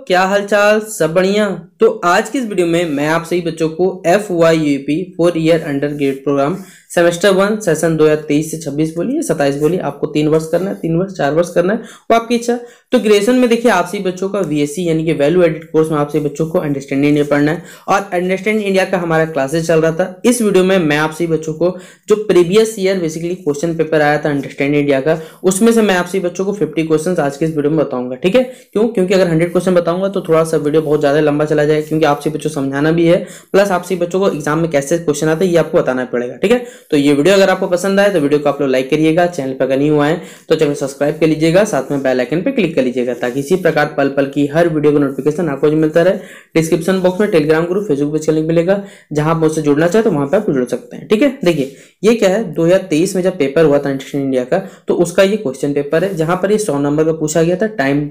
क्या हालचाल, सब बढ़िया। तो आज की इस वीडियो में मैं आप सभी बच्चों को FYUP 4 year under grade program semester 1 session 2023 से 26 बोलिए 27 बोलिए, आपको 3 वर्ष करना है, 3 वर्ष 4 वर्ष करना है, वो आपकी इच्छा। तो ग्रेजुएशन में देखिए आप सभी बच्चों का VSc यानी कि वैल्यू एडिड कोर्स में आप सभी बच्चों को अंडरस्टैंड इंडिया पढ़ना है और अंडरस्टैंड इंडिया का हमारा क्लासेस चल रहा था। इस वीडियो में मैं आप सभी बच्चों को जो previous year basically question paper आया था अंडरस्टैंड इंडिया का, उसमें से मैं आप सभी बच्चों को 50 क्वेश्चन आज के इस वीडियो में बताऊंगा। ठीक है, क्योंकि अगर 100 क्वेश्चन बताऊंगा तो थोड़ा सा वीडियो बहुत ज्यादा लंबा चला जाएगा, क्योंकि आप सभी बच्चों समझाना भी है, प्लस आप सभी बच्चों को एग्जाम में कैसे क्वेश्चन आते हैं ये आपको बताना पड़ेगा। ठीक है, तो ये वीडियो अगर आपको पसंद आए तो वीडियो को आप लोग लाइक करिएगा, चैनल पर अगर नहीं हुआ है तो चैनल सब्सक्राइब कर लीजिएगा, साथ में बेल आइकन पर क्लिक कर लीजिएगा ताकि इसी प्रकार पल पल की हर वीडियो का नोटिफिकेशन आपको मिलता रहे। डिस्क्रिप्शन बॉक्स में टेलीग्राम ग्रुप, फेसबुक पेज का लिंक मिलेगा, जहां आप मुझसे जुड़ना चाहे तो वहां पर आप जुड़ सकते हैं। ठीक है, देखिए ये क्या है, 2023 में जब पेपर हुआ था अंडरस्टैंड इंडिया का, तो उसका ये क्वेश्चन पेपर है जहां पर ये 100 नंबर का पूछा गया था, टाइम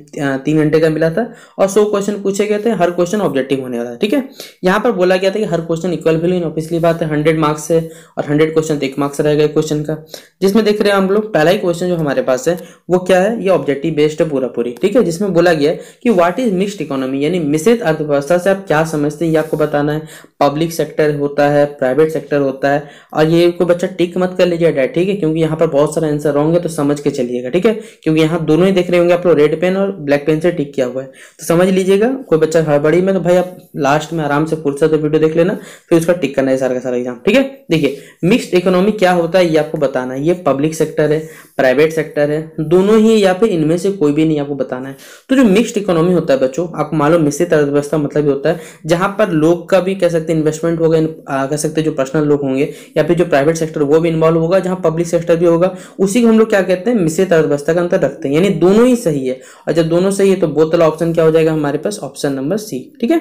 3 घंटे का मिला था और 100 क्वेश्चन पूछे गए थे, हर क्वेश्चन ऑब्जेक्टिव होने वाला है। ठीक है, यहाँ पर बोला गया था कि हर क्वेश्चन इक्वल वैल्यू, ऑब्वियसली बात है 100 मार्क्स है और 100 क्वेश्चन 1 मार्क्स रहेगा क्वेश्चन का। जिसमें देख रहे हैं हम लोग पहला ही क्वेश्चन जो हमारे पास है वो क्या है, ये ऑब्जेक्टिव बेस्ड है पूरा पूरी। ठीक है, जिसमें बोला गया है कि व्हाट इज मिक्स्ड इकोनॉमी, यानी मिश्रित अर्थव्यवस्था से आप क्या समझते हैं ये आपको बताना है। पब्लिक सेक्टर होता है, प्राइवेट सेक्टर होता है, और ये कोई बच्चा टिक मत कर लीजिएगा, ठीक है, क्योंकि यहाँ पर बहुत सारा आंसर रॉन्ग है, तो समझ के चलिएगा। ठीक है, क्योंकि यहाँ दोनों ही देख रहे होंगे आप लोग, रेड पेन और ब्लैक पेन से टिक किया हुआ है, तो समझ लीजिएगा। कोई बच्चा हड़बड़ी में तो भाई आप लास्ट में आराम से फुर्सत से वीडियो देख लेना, फिर उसका टिक करना है सारा का सारा एग्जाम। ठीक है, देखिए मिक्स्ड इकोनॉमी क्या होता है ये आपको बताना है। ये पब्लिक सेक्टर है, प्राइवेट सेक्टर है, दोनों ही, या फिर इनमें से कोई भी नहीं आपको बताना है। तो जो मिक्स्ड इकोनॉमी होता है बच्चों, आपको मालूम मिश्रित अर्थव्यवस्था मतलब ही होता है जहां पर लोग का भी कह सकते हैं इन्वेस्टमेंट होगा, कह सकते हैं जो पर्सनल लोग होंगे या फिर जो प्राइवेट सेक्टर वो भी इन्वॉल्व होगा, जहां पब्लिक सेक्टर भी होगा, उसी को हम लोग क्या कहते हैं, मिश्रित अर्थव्यवस्था का अंतर रखते हैं, यानी दोनों ही सही है। और जब दोनों सही है तो बोथ वाला ऑप्शन क्या हो जाएगा हमारे पास, ऑप्शन नंबर सी। ठीक है,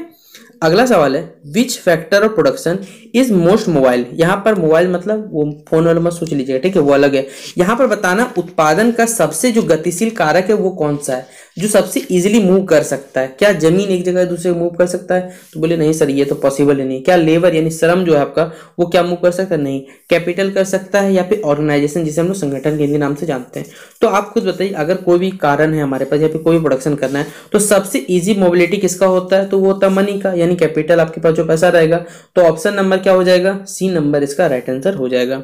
अगला सवाल है which factor of production is most mobile. यहाँ पर मोबाइल मतलब वो फोन वाला मत सोच लीजिएगा, ठीक है, वो अलग है। यहाँ पर बताना उत्पादन का सबसे जो गतिशील कारक है वो कौन सा है, जो सबसे इजीली मूव कर सकता है। क्या जमीन एक जगह दूसरे मूव कर सकता है, तो बोले नहीं सर ये तो पॉसिबल ही नहीं। क्या लेबर यानी श्रम जो है आपका वो क्या मूव कर सकता है, नहीं। कैपिटल कर सकता है, या फिर ऑर्गेनाइजेशन जिसे हम लोग संगठन के नाम से जानते हैं। तो आप खुद बताइए, अगर कोई भी कारण है हमारे पास या फिर कोई प्रोडक्शन करना है तो सबसे इजी मोबिलिटी किसका होता है, तो वो होता है मनी का, यानी कैपिटल, आपके पास जो पैसा रहेगा। तो ऑप्शन नंबर क्या हो जाएगा, सी नंबर इसका राइट आंसर हो जाएगा।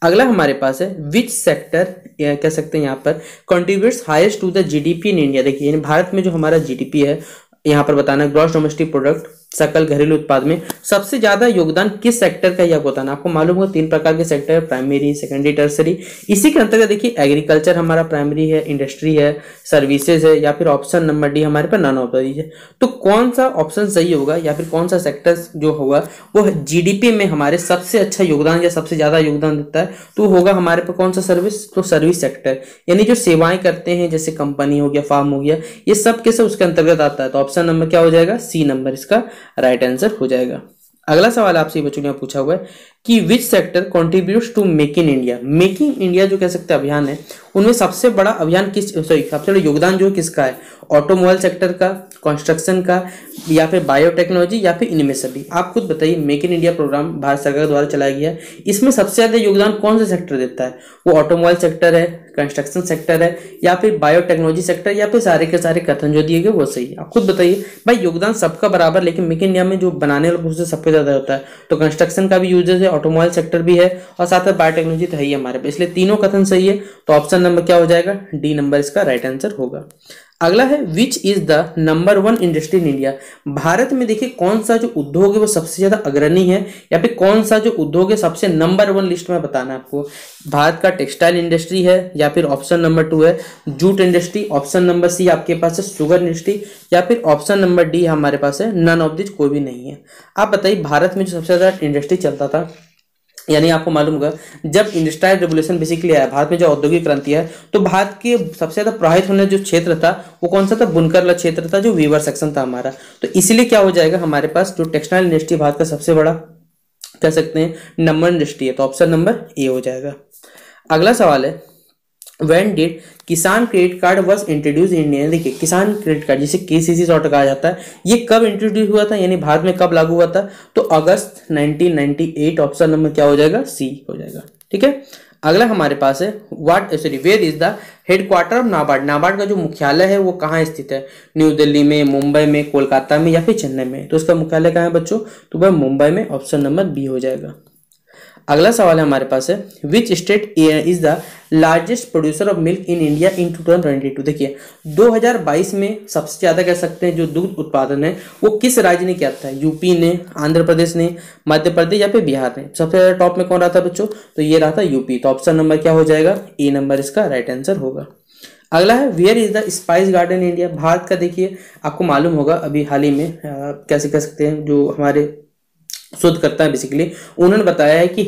अगला हमारे पास है विच सेक्टर कह सकते हैं यहाँ पर contributes highest to the GDP in India. देखिए भारत में जो हमारा जीडीपी है, यहाँ पर बताना ग्रॉस डोमेस्टिक प्रोडक्ट, सकल घरेलू उत्पाद में सबसे ज्यादा योगदान किस सेक्टर का यह बताना। आपको मालूम होगा 3 प्रकार के सेक्टर है, प्राइमरी, सेकेंडरी, टर्सरी। इसी के अंतर्गत देखिए एग्रीकल्चर हमारा प्राइमरी है, इंडस्ट्री है, सर्विसेज है, या फिर ऑप्शन नंबर डी हमारे पास नन ऑफ दीज है। तो कौन सा ऑप्शन सही होगा या फिर कौन सा सेक्टर जो होगा वो जीडीपी में हमारे सबसे अच्छा योगदान या सबसे ज्यादा योगदान देता है, तो होगा हमारे पास कौन सा, सर्विस। तो सर्विस सेक्टर यानी जो सेवाएं करते हैं, जैसे कंपनी हो गया, फार्म हो गया, ये सब कैसे उसके अंतर्गत आता है। तो ऑप्शन नंबर क्या हो जाएगा, सी नंबर इसका राइट आंसर हो जाएगा। अगला सवाल आपसे बच्चों ने पूछा हुआ है कि which sector contributes to make in India. Make in India जो कह सकते हैं अभियान है, उनमें सबसे बड़ा अभियान सबसे बड़ा योगदान जो किसका है, ऑटोमोबाइल सेक्टर का, कंस्ट्रक्शन का, या फिर बायोटेक्नोलॉजी, या फिर इनमें सभी। आप खुद बताइए, make in India program Bharat सरकार द्वारा चलाया गया है, इसमें सबसे ज्यादा योगदान कौन सा सेक्टर देता है, वो ऑटोमोबाइल सेक्टर है, कंस्ट्रक्शन सेक्टर है, या फिर बायोटेक्नोलॉजी सेक्टर, या फिर सारे के सारे कथन जो दिए गए वो सही है। आप खुद बताइए भाई, योगदान सबका बराबर, लेकिन मेक इन इंडिया में जो बनाने वाले उससे सबसे ज्यादा होता है। तो कंस्ट्रक्शन का भी यूजेस है, ऑटोमोबाइल सेक्टर भी है, और साथ में बायोटेक्नोलॉजी तो है ही हमारे पास, इसलिए तीनों कथन सही है। तो ऑप्शन नंबर क्या हो जाएगा, डी नंबर इसका राइट आंसर होगा। अगला है which is the number 1 industry in India. Bharat में देखिए कौन सा जो उद्योग है वो सबसे ज्यादा अग्रणी है, या फिर कौन सा जो उद्योग है सबसे नंबर 1 लिस्ट में बताना है आपको। भारत का टेक्सटाइल इंडस्ट्री है, या फिर ऑप्शन नंबर 2 है jute industry, option number C आपके पास है शुगर इंडस्ट्री, या फिर ऑप्शन नंबर डी हमारे पास है नन ऑफ दिस कोई भी नहीं है। आप बताइए भारत में जो सबसे ज्यादा इंडस्ट्री चलता था, यानी आपको मालूम होगा जब इंडस्ट्रियल रेवोल्यूशन बेसिकली आया भारत में, जो औद्योगिक क्रांति है, तो भारत के सबसे ज्यादा प्रभावित होने जो क्षेत्र था वो कौन सा था, बुनकर वाला क्षेत्र था, जो वीवर सेक्शन था हमारा। तो इसलिए क्या हो जाएगा हमारे पास, जो टेक्सटाइल इंडस्ट्री भारत का सबसे बड़ा कह सकते हैं नंबर इंडस्ट्री है, तो ऑप्शन नंबर ए हो जाएगा। अगला सवाल है When did किसान credit card was introduce in India. देखिए किसान क्रेडिट कार्ड जिसे KCC शॉर्ट कहा जाता है, ये कब इंट्रोड्यूस हुआ था, यानी भारत में कब लागू हुआ था, तो अगस्त 1998। ऑप्शन नंबर क्या हो जाएगा, सी हो जाएगा। ठीक है, अगला हमारे पास है where is the headquarter of NABARD. NABARD का जो मुख्यालय है वो कहाँ स्थित है? न्यू दिल्ली में, मुंबई में, कोलकाता में या फिर चेन्नई में? तो इसका मुख्यालय कहाँ है बच्चों? तो वह मुंबई में, ऑप्शन नंबर बी हो जाएगा। अगला सवाल है हमारे पास है which state is the largest producer of milk in India in 2022। देखिए 2022 में सबसे ज्यादा कह सकते हैं जो दूध उत्पादन है वो किस राज्य ने किया था? यूपी ने, आंध्र प्रदेश ने, मध्य प्रदेश या फिर बिहार ने? सबसे ज्यादा टॉप में कौन रहा था बच्चों? तो ये रहा था यूपी। तो ऑप्शन नंबर क्या हो जाएगा? ए नंबर इसका राइट आंसर होगा। अगला है where is the spice garden India. Bharat का देखिए आपको मालूम होगा अभी हाल ही में कैसे कह सकते हैं जो हमारे शोध करता है बेसिकली उन्होंने बताया है कि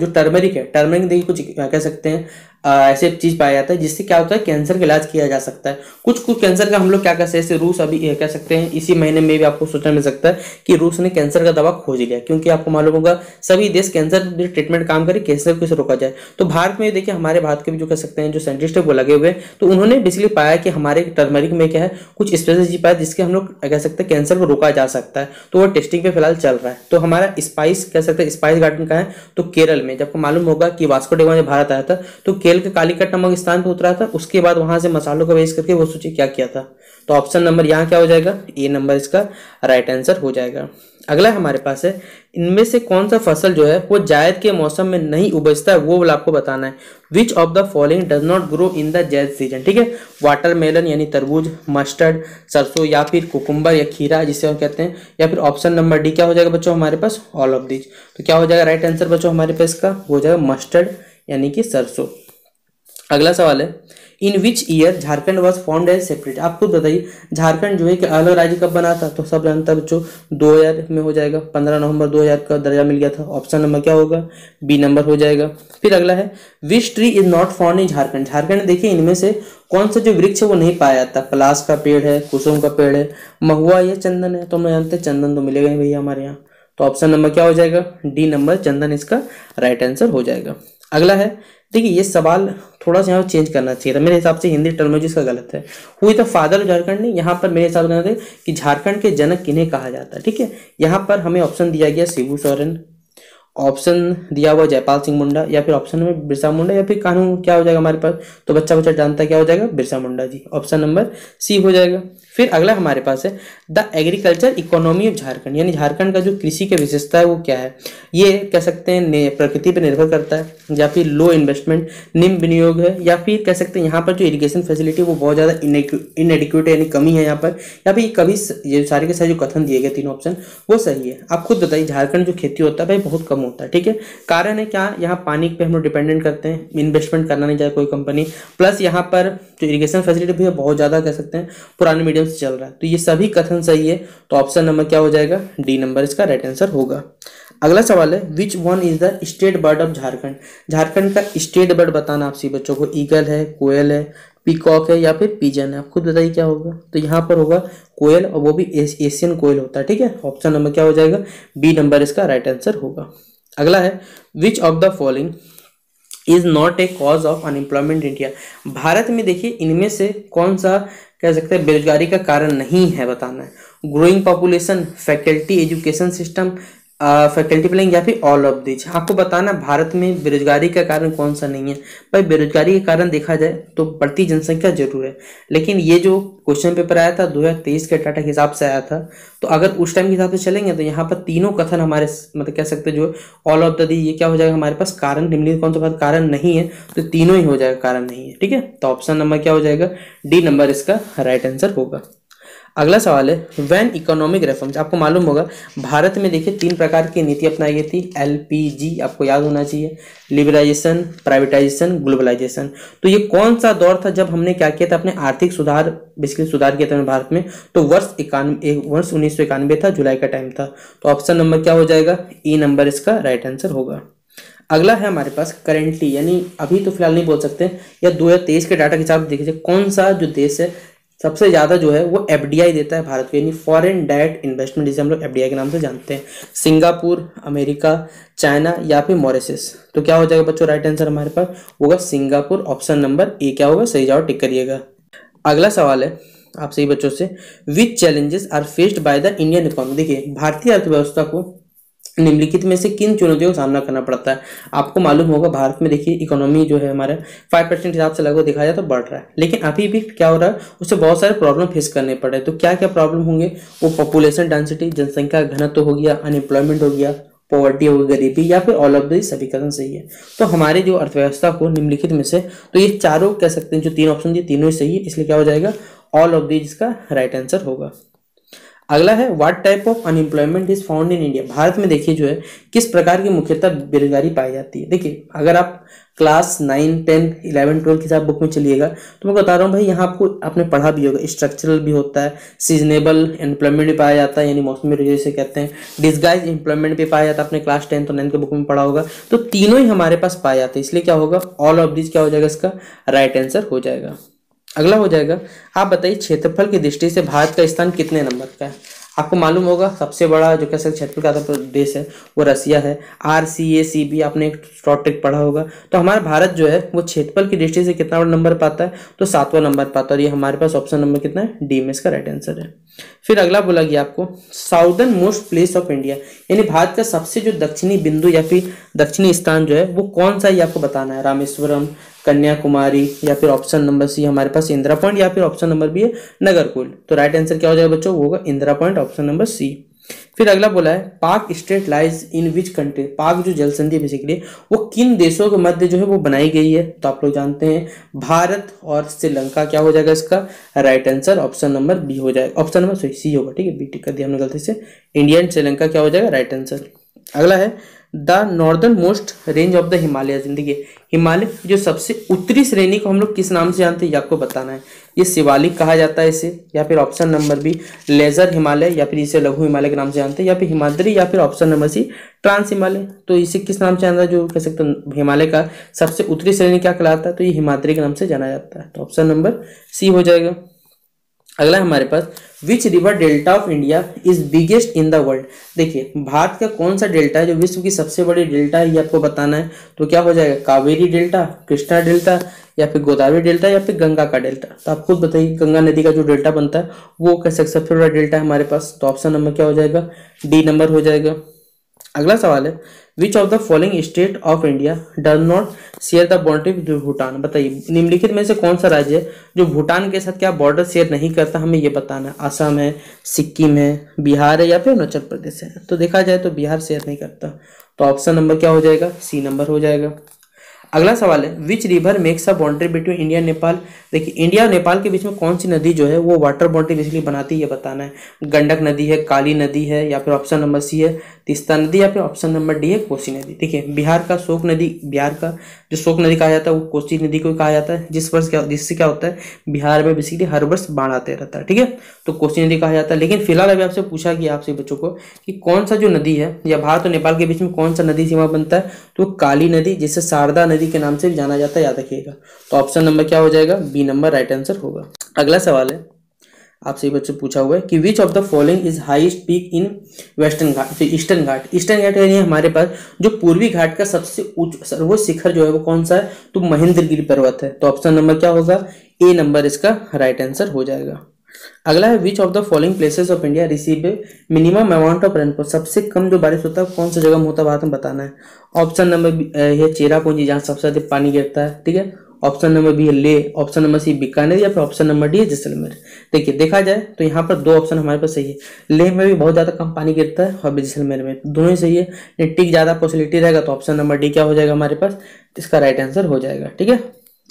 जो टर्मरिक है, टर्मरिक देखिए कुछ कह सकते हैं ऐसे चीज पाया जाता है जिससे क्या होता है कैंसर का इलाज किया जा सकता है। कुछ कैंसर का हम लोग क्या कर सकते हैं, जैसे रूस अभी कह सकते हैं इसी महीने में भी आपको सोचने मिल सकता है कि रूस ने कैंसर का दवा खोज लिया, क्योंकि आपको मालूम होगा सभी देश कैंसर ट्रीटमेंट काम करे कैंसर को कैसे रोका जाए। तो भारत में देखिए हमारे भारत के भी जो कह सकते हैं जो साइंटिस्ट है वो लगे हुए, तो उन्होंने बेसिकली पाया कि हमारे टर्मरिक में क्या है कुछ स्पेशल चीज पाया जिसके हम लोग कह सकते हैं कैंसर को रोका जा सकता है। तो वो टेस्टिंग पे फिलहाल चल रहा है। तो हमारा स्पाइस कह सकते हैं स्पाइस गार्डन का है तो केरल में। जब मालूम होगा कि वास्को डी गामा जब भारत आया था तो केरल के कालीकट नामक स्थान पर उतरा था, उसके बाद वहां से मसालों का वेस्ट करके वो सोचिए क्या किया था। तो ऑप्शन नंबर यहाँ क्या हो जाएगा? ए नंबर इसका राइट आंसर हो जाएगा। अगला हमारे पास है इनमें से कौन सा फसल जो है वो जायद के मौसम में नहीं उपजता है, वो आपको बताना है। विच of the following does not grow in the जायद सीजन। ठीक है, वाटरमेलन यानी तरबूज, मस्टर्ड, सरसों या फिर कुकुम्बर या खीरा जिसे हम कहते हैं, या फिर ऑप्शन नंबर डी क्या हो जाएगा बच्चों हमारे पास? All of these. तो क्या हो जाएगा राइट आंसर बच्चों हमारे पास इसका? हो जाएगा मस्टर्ड यानी कि सरसों। अगला सवाल है in which year Jharkhand was formed as separate. आप खुद बताइए झारखंड जो है कि अलग राज्य कब बना था? तो सब जानता है बच्चों 2000 में हो जाएगा, 15 नवंबर 2000 का दर्जा मिल गया था। ऑप्शन नंबर क्या होगा? बी नंबर हो जाएगा। फिर अगला है which tree is not found in Jharkhand. Jharkhand देखिए इनमें से कौन सा जो वृक्ष है वो नहीं पाया जाता? पलाश का पेड़ है, कुसुम का पेड़ है, महुआ या चंदन है? तो हम जानते हैं चंदन तो मिलेगा ही भैया हमारे यहाँ। तो ऑप्शन नंबर क्या हो जाएगा? डी नंबर चंदन इसका राइट आंसर हो जाएगा। अगला है देखिए ये सवाल थोड़ा सा यहाँ चेंज करना चाहिए था मेरे हिसाब से, हिंदी टर्मिनोलॉजी इसका गलत है। हुई तो फादर ऑफ झारखंड नहीं, यहाँ पर मेरे हिसाब से कि झारखंड के जनक किन्हें कहा जाता है। ठीक है, यहाँ पर हमें ऑप्शन दिया गया शिबू सोरेन, ऑप्शन दिया हुआ जयपाल सिंह मुंडा, या फिर ऑप्शन नंबर बिरसा मुंडा, या फिर कानून क्या हो जाएगा हमारे पास? तो बच्चा बच्चा जानता है क्या हो जाएगा? बिरसा मुंडा जी। ऑप्शन नंबर सी हो जाएगा। फिर अगला हमारे पास है the agriculture economy of Jharkhand, यानी झारखंड का जो कृषि की विशेषता है वो क्या है? ये कह सकते हैं प्रकृति पर निर्भर करता है, या फिर लो इन्वेस्टमेंट निम्न विनियोग है, या फिर कह सकते हैं यहाँ पर जो इरिगेशन फैसिलिटी वो बहुत ज्यादा इनएडिक्वेट है यानी कमी है यहाँ पर, या फिर कभी ये सारे के सारे जो कथन दिए गए तीनों ऑप्शन वो सही है। आप खुद बताइए झारखंड जो खेती होता है भाई बहुत कम होता है। ठीक है, कारण है क्या? यहाँ पानी पे हम लोग डिपेंडेंट करते हैं, इन्वेस्टमेंट करना नहीं चाहे कोई कंपनी, प्लस यहाँ पर जो इरिगेशन फैसिलिटी भी है बहुत ज्यादा कह सकते हैं पुराने मीडियम से चल रहा है। तो ये सभी कथन सही है। तो ऑप्शन नंबर क्या हो जाएगा? डी नंबर इसका राइट आंसर होगा। अगला सवाल है which one is the state bird of Jharkhand. Jharkhand का स्टेट बर्ड बताना आपसे बच्चों को। ईगल है, कोयल है, पीकॉक है या फिर पिजन है? आप खुद बताइए क्या होगा? तो यहाँ पर होगा कोयल, और वो भी एशियन कोयल होता है। ठीक है, ऑप्शन नंबर क्या हो जाएगा? बी नंबर इसका राइट आंसर होगा। अगला है विच of the following is not a cause of unemployment India. Bharat में देखिए इनमें से कौन सा कह सकते हैं बेरोजगारी का कारण नहीं है बताना है। Growing population, faculty education system, faculty planning, या फिर ऑल ऑफ दिस। आपको बताना भारत में बेरोजगारी का कारण कौन सा नहीं है। भाई बेरोजगारी के कारण देखा जाए तो बढ़ती जनसंख्या जरूर है, लेकिन ये जो क्वेश्चन पेपर आया था 2023 के डाटा के हिसाब से आया था, तो अगर उस टाइम के हिसाब से चलेंगे तो यहाँ पर तीनों कथन हमारे मतलब कह सकते जो ऑल ऑफ द ये क्या हो जाएगा हमारे पास? कारण निम्नलिखित कौन सा कारण नहीं है? तो तीनों ही हो जाएगा कारण नहीं है। ठीक है, तो ऑप्शन नंबर क्या हो जाएगा? डी नंबर इसका राइट आंसर होगा। अगला सवाल है व्हेन इकोनॉमिक रिफॉर्म्स। आपको मालूम होगा भारत में देखिए 3 प्रकार की नीति अपनाई गई थी। LPG आपको याद होना चाहिए, लिबरलाइजेशन, प्राइवेटाइजेशन, ग्लोबलाइजेशन। तो ये कौन सा दौर था जब हमने क्या किया था? अपने आर्थिक सुधार बेसिकली सुधार किया था भारत में। तो वर्ष 1991 था, जुलाई का टाइम था। तो ऑप्शन नंबर क्या हो जाएगा? ई नंबर इसका राइट आंसर होगा। अगला है हमारे पास करेंटली, यानी अभी तो फिलहाल नहीं बोल सकते, या 2023 के डाटा के हिसाब से देखिए कौन सा जो देश है सबसे ज्यादा जो है वो FDI देता है भारत को, यानी फॉरेन डायरेक्ट इन्वेस्टमेंट जिसे हम लोग FDI के नाम से जानते हैं। सिंगापुर, अमेरिका, चाइना या फिर मॉरिशस। तो क्या हो जाएगा बच्चों राइट आंसर हमारे पास होगा सिंगापुर। ऑप्शन नंबर ए क्या होगा? सही जवाब टिक करिएगा। अगला सवाल है आप सही बच्चों से which challenges are faced by the Indian economy. देखिए भारतीय अर्थव्यवस्था को निम्नलिखित में से किन चुनौतियों का सामना करना पड़ता है। आपको मालूम होगा भारत में देखिए इकोनॉमी जो है हमारा 5% हिसाब से लगभग देखा जाए तो बढ़ रहा है, लेकिन अभी भी क्या हो रहा है, उससे बहुत सारे प्रॉब्लम फेस करने पड़े। तो क्या क्या प्रॉब्लम होंगे, वो पॉपुलेशन डेंसिटी, जनसंख्या घनत्व हो गया, अनएम्प्लॉयमेंट हो गया, पॉवर्टी हो गई, गरीबी, या फिर ऑल ऑफ दी सभी कथन सही है। तो हमारी जो अर्थव्यवस्था को निम्नलिखित में से, तो ये चारों कह सकते हैं, जो तीन ऑप्शन दिए तीनों ही सही है, इसलिए क्या हो जाएगा ऑल ऑफ दी, जिसका राइट आंसर होगा। अगला है what type of unemployment is found in India. Bharat में देखिए जो है किस प्रकार की मुख्यतः बेरोजगारी पाई जाती है। देखिए अगर आप क्लास 9, 10, 11, 12 की बुक में चलिएगा तो मैं बता रहा हूँ भाई, यहाँ आपको आपने पढ़ा भी होगा, स्ट्रक्चरल भी होता है, सीजनेबल एम्प्लॉयमेंट भी पाया जाता है, यानी मौसमी रोजगार से कहते हैं, डिस्गाइज एम्प्लॉयमेंट भी पाया जाता है, आपने क्लास 10 तो 9 के बुक में पढ़ा होगा। तो तीनों ही हमारे पास पाए जाते हैं, इसलिए क्या होगा ऑल ऑफ दिस क्या हो जाएगा, इसका राइट आंसर हो जाएगा। अगला हो जाएगा, आप बताइए क्षेत्रफल की दृष्टि से भारत का स्थान कितने नंबर का है। आपको मालूम होगा सबसे बड़ा जो कह सकते क्षेत्रफल का आधा देश है वो रसिया है। RCACB आपने एक शॉर्ट ट्रिक पढ़ा होगा। तो हमारा भारत जो है वो क्षेत्रफल की दृष्टि से कितना बड़ा नंबर पाता है, तो 7वां नंबर पाता है, और ये हमारे पास ऑप्शन नंबर कितना है, डी में इसका राइट आंसर है। फिर अगला बोला गया आपको southern most place of India, यानी भारत का सबसे जो दक्षिणी बिंदु या फिर दक्षिणी स्थान जो है वो कौन सा, ये आपको बताना है। रामेश्वरम, कन्याकुमारी, या फिर ऑप्शन नंबर सी हमारे पास इंदिरा पॉइंट, या फिर ऑप्शन नंबर बी है नगरकोइल। तो राइट आंसर क्या हो जाएगा बच्चों, वो होगा Indira point, option number C. फिर अगला बोला है Palk strait lies in which country. Palk जो जल संधि बेसिकली वो किन देशों के मध्य जो है वो बनाई गई है, तो आप लोग जानते हैं भारत और श्रीलंका। क्या हो जाएगा इसका right answer, option number B हो जाएगा, ऑप्शन नंबर सी होगा, ठीक है, बी टिक कर दिया हमने गलती से। इंडिया एंड श्रीलंका क्या हो जाएगा राइट आंसर। अगला है the northern most range of the Himalaya. जिंदगी हिमालय जो सबसे उत्तरी श्रेणी को हम लोग किस नाम से जानते हैं, ये आपको बताना है। ये शिवालिक कहा जाता है इसे, या फिर option number B lesser Himalaya, या फिर इसे लघु हिमालय के नाम से जानते हैं, या फिर हिमाद्री, या फिर option number C trans Himalaya. तो इसे किस नाम से जाना है, जो कह सकते हैं हिमालय का सबसे उत्तरी श्रेणी क्या कहलाता है, तो ये हिमाद्री के नाम से जाना जाता है। तो ऑप्शन नंबर सी हो जाएगा। अगला हमारे पास which river delta of India is biggest in the world. देखिए भारत का कौन सा डेल्टा है जो विश्व की सबसे बड़ी डेल्टा है, ये आपको बताना है। तो क्या हो जाएगा कावेरी डेल्टा, कृष्णा डेल्टा, या फिर गोदावरी डेल्टा, या फिर गंगा का डेल्टा। तो आप खुद बताइए गंगा नदी का जो डेल्टा बनता है वो कह सकते सबसे बड़ा डेल्टा है हमारे पास। तो ऑप्शन नंबर क्या हो जाएगा, डी नंबर हो जाएगा। अगला सवाल है विच of the following state of India does not share the boundary with Bhutan. बताइए निम्नलिखित में से कौन सा राज्य है जो भूटान के साथ क्या बॉर्डर शेयर नहीं करता, हमें ये बताना है। असम है, सिक्किम है, बिहार है, या फिर अरुणाचल प्रदेश है। तो देखा जाए तो बिहार शेयर नहीं करता, तो ऑप्शन नंबर क्या हो जाएगा, सी नंबर हो जाएगा। अगला सवाल है which river makes a boundary between India and Nepal. देखिए इंडिया और नेपाल के बीच में कौन सी नदी जो है वो वाटर बाउंड्री बेसिकली बनाती है, ये बताना है। गंडक नदी है, काली नदी है, या फिर ऑप्शन नंबर सी है तीस्ता नदी, या फिर ऑप्शन नंबर डी है कोसी नदी। देखिए बिहार का शोक नदी, बिहार का जो शोक नदी कहा जाता है वो कोसी नदी को कहा जाता है, जिससे क्या होता है बिहार में बेसिकली हर वर्ष बाढ़ आते रहता है, ठीक है, तो कोसी नदी कहा जाता है। लेकिन फिलहाल अभी आपसे पूछा गया आपसे बच्चों को कि कौन सा जो नदी है या भारत और नेपाल के बीच में कौन सा नदी सीमा बनता है, तो काली नदी, जिसे शारदा नदी के नाम से जाना जाता है, याद रखिएगा। तो ऑप्शन नंबर क्या हो जाएगा, बी नंबर राइट आंसर होगा। अगला सवाल है आपसे बच्चे पूछा हुआ है कि which of the following is highest peak in Western Ghat. तो ईस्टर्न घाट, ईस्टर्न घाट यानी हमारे पास जो पूर्वी घाट का सबसे सर्वोच्च शिखर जो है वो कौन सा है, तो महेंद्रगिरी पर्वत है। तो ऑप्शन नंबर क्या होगा, ए नंबर इसका राइट आंसर हो जाएगा। अगला है विच of the following places of India receive minimum amount of rainfall. सबसे कम जो बारिश होता है कौन सा जगह में होता है भारत में बताना है। ऑप्शन नंबर है चेरापूंजी, जहाँ सबसे अधिक पानी गिरता है, ठीक है। ऑप्शन नंबर बी है ले, ऑप्शन नंबर सी बीकानेर, या फिर ऑप्शन नंबर डी है जैसलमेर। देखिए देखा जाए तो यहाँ पर दो ऑप्शन हमारे पास सही है। लेह में भी बहुत ज्यादा कम पानी गिरता है और जैसलमेर में, दोनों ही सही है। टिक ज्यादा पॉसिबिलिटी रहेगा तो ऑप्शन नंबर डी क्या हो जाएगा हमारे पास, इसका राइट आंसर हो जाएगा, ठीक है।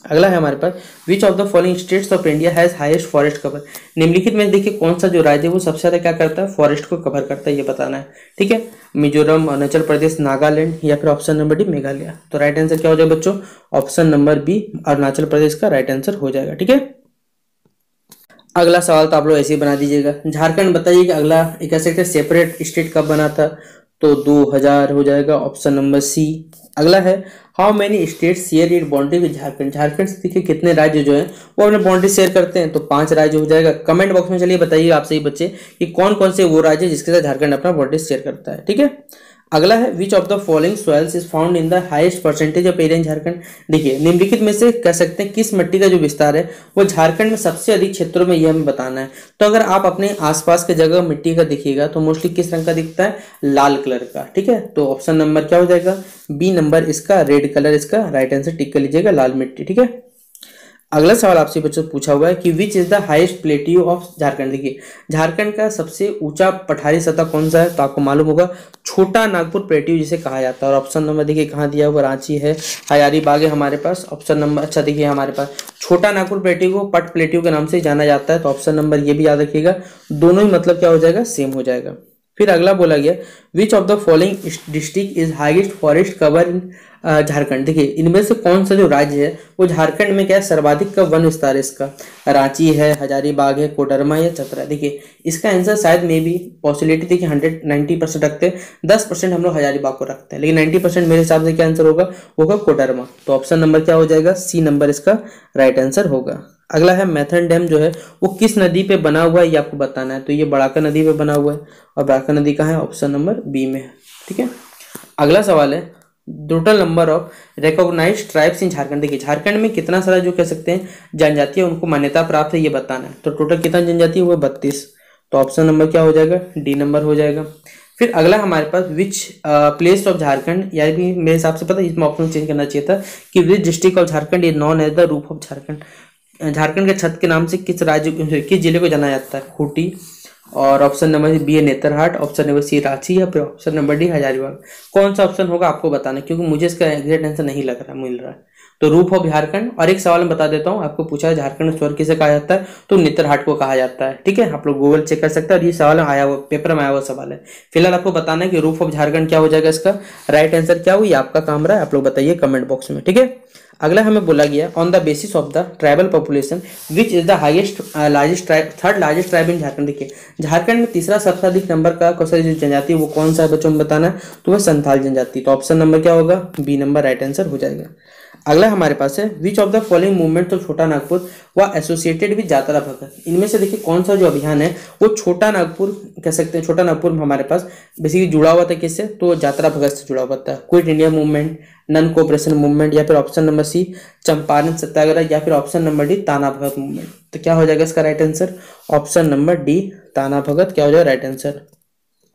अगला है हमारे पास which of the following states of India has highest forest cover. निम्नलिखित में देखिए कौन सा जो राज्य है वो सबसे ज्यादा क्या करता है, फॉरेस्ट को कवर करता है, ये बताना है, ठीक है। मिजोरम, अरुणाचल प्रदेश, नागालैंड, या फिर ऑप्शन नंबर डी मेघालय। तो राइट आंसर क्या हो जाएगा बच्चों, option number B Arunachal Pradesh का राइट आंसर हो जाएगा, ठीक है। अगला सवाल तो आप लोग ऐसे ही बना दीजिएगा। झारखंड बताइए कि अगला एक कह सकते हैं सेपरेट स्टेट कब बना था, तो 2000 हो जाएगा, ऑप्शन नंबर सी। अगला है how many state share it boundary with Jharkhand. Jharkhand से देखिए कितने राज्य जो है वो अपने बाउंड्री शेयर करते हैं, तो 5 राज्य हो जाएगा। कमेंट बॉक्स में चलिए बताइए आप सही बच्चे कि कौन कौन से वो राज्य जिसके साथ झारखंड अपना बाउंड्री शेयर करता है, ठीक है। अगला है विच of the following soils is found in the highest percentage of area in Jharkhand. देखिए निम्नलिखित में से कह सकते हैं किस मिट्टी का जो विस्तार है वो झारखंड में सबसे अधिक क्षेत्रों में, यह हमें बताना है। तो अगर आप अपने आसपास के जगह मिट्टी का देखिएगा तो मोस्टली किस रंग का दिखता है, लाल कलर का। ठीक है, तो ऑप्शन नंबर क्या हो जाएगा, बी नंबर इसका रेड कलर इसका राइट आंसर टिक कर लीजिएगा, लाल मिट्टी। ठीक है, अगला सवाल आपसे बच्चों पूछा हुआ है कि which is the highest plateau of Jharkhand. देखिए झारखंड का सबसे ऊंचा पठारी सतह कौन सा है, तो आपको मालूम होगा छोटा नागपुर प्लेट्यू जिसे कहा जाता है। और ऑप्शन नंबर देखिए कहाँ दिया हुआ, रांची है, हजारीबाग है हमारे पास। ऑप्शन नंबर अच्छा देखिए हमारे पास छोटा नागपुर प्लेट्यू को पट प्लेट्यू के नाम से जाना जाता है। तो ऑप्शन नंबर ये भी याद रखिएगा, दोनों ही मतलब क्या हो जाएगा, सेम हो जाएगा। फिर अगला बोला गया विच of the following district is highest forest cover in Jharkhand. देखिए इनमें से कौन सा जो राज्य है वो झारखंड में क्या है, सर्वाधिक का वन विस्तार है इसका, रांची है, हजारीबाग है, कोडरमा या चतरा। देखिए इसका आंसर शायद में भी पॉसिबिलिटी देखिए 190% रखते हैं, 10% हम लोग हजारीबाग को रखते हैं, लेकिन 90% मेरे हिसाब से क्या आंसर होगा, होगा कोडरमा। तो ऑप्शन नंबर क्या हो जाएगा, सी नंबर इसका राइट आंसर होगा। अगला है मैथन डैम जो है वो किस नदी पे बना हुआ है, ये आपको बताना है। तो ये बड़ाका नदी पे बना हुआ है, और बड़ाका नदी कहाँ है, ऑप्शन नंबर बी में है। ठीक है, अगला सवाल है total number of recognised tribes in Jharkhand. देखिए झारखंड में कितना सारा जो कह सकते हैं जनजाति है उनको मान्यता प्राप्त है, ये बताना है। तो टोटल कितना जनजाति है, वो 32। तो ऑप्शन नंबर क्या हो जाएगा, डी नंबर हो जाएगा। फिर अगला हमारे पास विच प्लेस ऑफ झारखंड, यार भी मेरे हिसाब से पता है इसमें ऑप्शन चेंज करना चाहिए था कि which district of Jharkhand is known as the roof of Jharkhand. Jharkhand के छत के नाम से किस राज्य किस जिले को जाना जाता है, खूंटी। और ऑप्शन नंबर बी है Netarhat, option number C Ranchi, या फिर ऑप्शन नंबर डी हजारीबाग। कौन सा ऑप्शन होगा आपको बताना, क्योंकि मुझे इसका एग्जैक्ट आंसर नहीं लग रहा मिल रहा है। तो रूप ऑफ झारखंड। और एक सवाल मैं बता देता हूँ आपको, पूछा है झारखंड स्वर्ग किसे कहा जाता है, तो नेतरहाट को कहा जाता है। ठीक है, आप लोग गूगल चेक कर सकते हैं, और ये सवाल आया हुआ पेपर में आया हुआ सवाल है। फिलहाल आपको बताना है कि रूप ऑफ झारखंड क्या हो जाएगा, इसका राइट आंसर क्या हुई, आपका काम रहा है, आप लोग बताइए कमेंट बॉक्स में। ठीक है, अगला हमें बोला गया on the basis of the tribal population which is the highest largest tribe, third largest tribe in Jharkhand. देखिए झारखंड में तीसरा सबसे अधिक नंबर का कौन सा जनजाति है वो कौन सा है बच्चों में बताना है, तो वह संथाल जनजाति। तो ऑप्शन नंबर क्या होगा, बी नंबर राइट आंसर हो जाएगा। अगला हमारे पास है विच of the following movement of छोटा नागपुर व एसोसिएटेड विद जात्रा भगत। इनमें से देखिए कौन सा जो अभियान है वो छोटा नागपुर कह सकते हैं, छोटा नागपुर में हमारे पास बेसिकली जुड़ा हुआ था किससे, तो जात्रा भगत से जुड़ा हुआ था। Quit India movement, non cooperation movement, या फिर option number C Champaran Satyagraha, या फिर ऑप्शन नंबर डी ताना भगत मूवमेंट। तो क्या हो जाएगा इसका right answer, option number D ताना भगत क्या हो जाएगा राइट आंसर।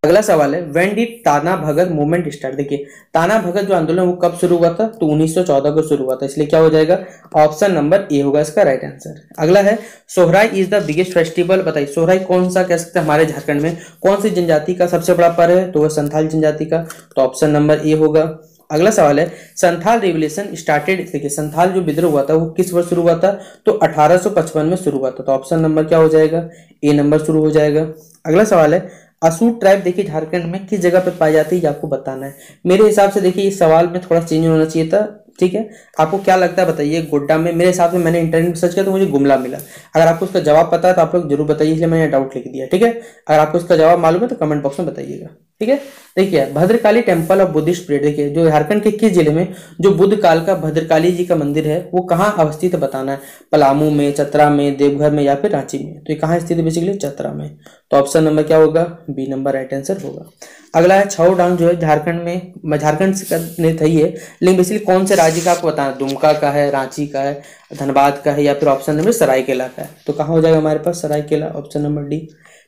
अगला सवाल है व्हेन डिड ताना भगत मूवमेंट स्टार्ट। देखिए ताना भगत जो आंदोलन वो कब शुरू हुआ था, तो 1914 को शुरू हुआ था, इसलिए क्या हो जाएगा, ऑप्शन नंबर ए होगा इसका राइट आंसर। अगला है Sohrai is the biggest festival. बताइए सोहराई कौन सा कह सकते हैं हमारे झारखंड में कौन सी जनजाति का सबसे बड़ा पर्व है, तो वह संथाल जनजाति का। तो ऑप्शन नंबर ए होगा। अगला सवाल है संथाल रिवोल्यूशन स्टार्टेड। देखिए संथाल जो विद्रोह हुआ था वो किस वर्ष शुरू हुआ था, तो 1855 में शुरू हुआ था। तो ऑप्शन नंबर क्या हो जाएगा, ए नंबर शुरू हो जाएगा। अगला सवाल है असूट ट्राइब देखिए झारखंड में किस जगह पे पाई जाती है, ये आपको बताना है। मेरे हिसाब से देखिए इस सवाल में थोड़ा चेंज होना चाहिए था। ठीक है, आपको क्या लगता है बताइए, गोड्डा में। मेरे हिसाब से मैंने इंटरनेट में सर्च किया तो मुझे गुमला मिला। अगर आपको इसका जवाब पता है तो आप लोग जरूर बताइए, इसलिए मैंने डाउट लिख दिया। ठीक है, अगर आपको इसका जवाब मालूम है तो कमेंट बॉक्स में बताइएगा। ठीक है, देखिए Bhadrakali temple of Buddhist period. देखिए जो झारखंड के किस जिले में जो बुद्ध काल का भद्रकाली जी का मंदिर है वो कहाँ अवस्थित बताना है, पलामू में, चतरा में, देवघर में, या फिर रांची में। तो ये कहाँ स्थित है, बेसिकली चतरा में। तो ऑप्शन नंबर क्या होगा, बी नंबर राइट आंसर होगा। अगला है छऊ डांग जो है झारखंड में, झारखंड से नहीं था ये, लेकिन बेसिकली कौन से राज्य का आपको बताना, दुमका का है, रांची का है, धनबाद का है, या फिर ऑप्शन नंबर सरायकेला का है। तो कहाँ हो जाएगा हमारे पास सरायकेला, ऑप्शन नंबर डी।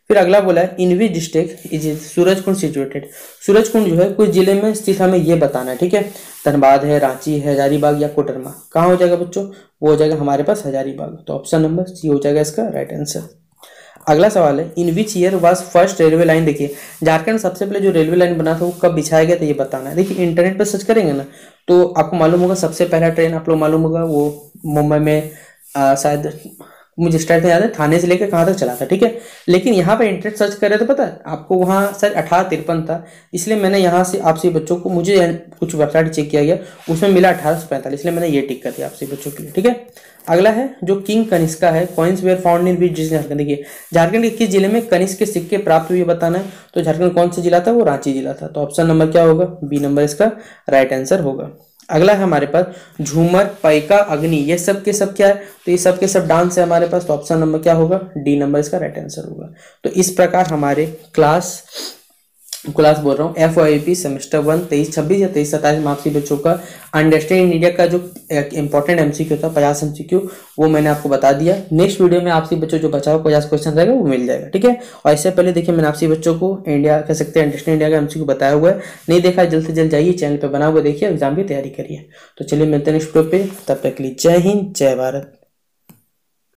फिर अगला बोला है in which district is Surajkund situated. Surajkund जो है कुछ जिले में स्थित हमें ये बताना है। ठीक है, धनबाद है, रांची है, हजारीबाग या कोडरमा। कहाँ हो जाएगा बच्चों, वो हो जाएगा हमारे पास हजारीबाग। तो ऑप्शन नंबर सी हो जाएगा इसका राइट आंसर। अगला सवाल है in which year was first railway line. देखिए झारखंड सबसे पहले जो रेलवे लाइन बना था वो कब बिछाया गया था, ये बताना है। देखिए इंटरनेट पर सर्च करेंगे ना तो आपको मालूम होगा सबसे पहला ट्रेन आप लोग मालूम होगा वो मुंबई में शायद मुझे स्टार्ट याद है थाने से लेकर कहाँ तक चला था। ठीक है, लेकिन यहाँ पर इंटरनेट सर्च कर रहे तो पता है आपको वहाँ शायद 1853 था, इसलिए मैंने यहाँ से आपसे बच्चों को, मुझे कुछ वेबसाइट चेक किया गया उसमें मिला 1845, इसलिए मैंने ये टिक कर दिया आपसे बच्चों के लिए। ठीक है, अगला है जो किंग कनिष्का है coins were found in which district Jharkhand. देखिए झारखंड के किस जिले में कनिष्क के सिक्के प्राप्त हुए बताना है। तो झारखंड कौन सा जिला था, वो रांची जिला था। तो ऑप्शन नंबर क्या होगा, बी नंबर इसका राइट आंसर होगा। अगला है हमारे पास झूमर, पैका, अग्नि, ये सब के सब क्या है, तो ये सब के सब डांस है हमारे पास। तो ऑप्शन नंबर क्या होगा, डी नंबर इसका राइट आंसर होगा। तो इस प्रकार हमारे क्लास क्लास बोल रहा हूँ FYP सेमेस्टर 1 23-26 या 23-27 में आपसी बच्चों का अंडरस्टैंड इंडिया का जो इंपॉर्टेंट MCQ था 50 MCQ वो मैंने आपको बता दिया। नेक्स्ट वीडियो में आपसी बच्चों जो बचा हुआ 50 क्वेश्चन रहेगा वो मिल जाएगा, ठीक है। और इससे पहले देखिए मैंने आपसी बच्चों को इंडिया कह सकते हैं अंडरस्टैंड इंडिया का MCQ बताया हुआ है, नहीं देखा जल्द से जल्द जाइए चैनल पर बना हुआ देखिए, एग्जाम की तैयारी करिए। तो चलिए मिलते हैं नेक्स्ट वीडियो पे, तब तक के लिए जय हिंद जय भारत।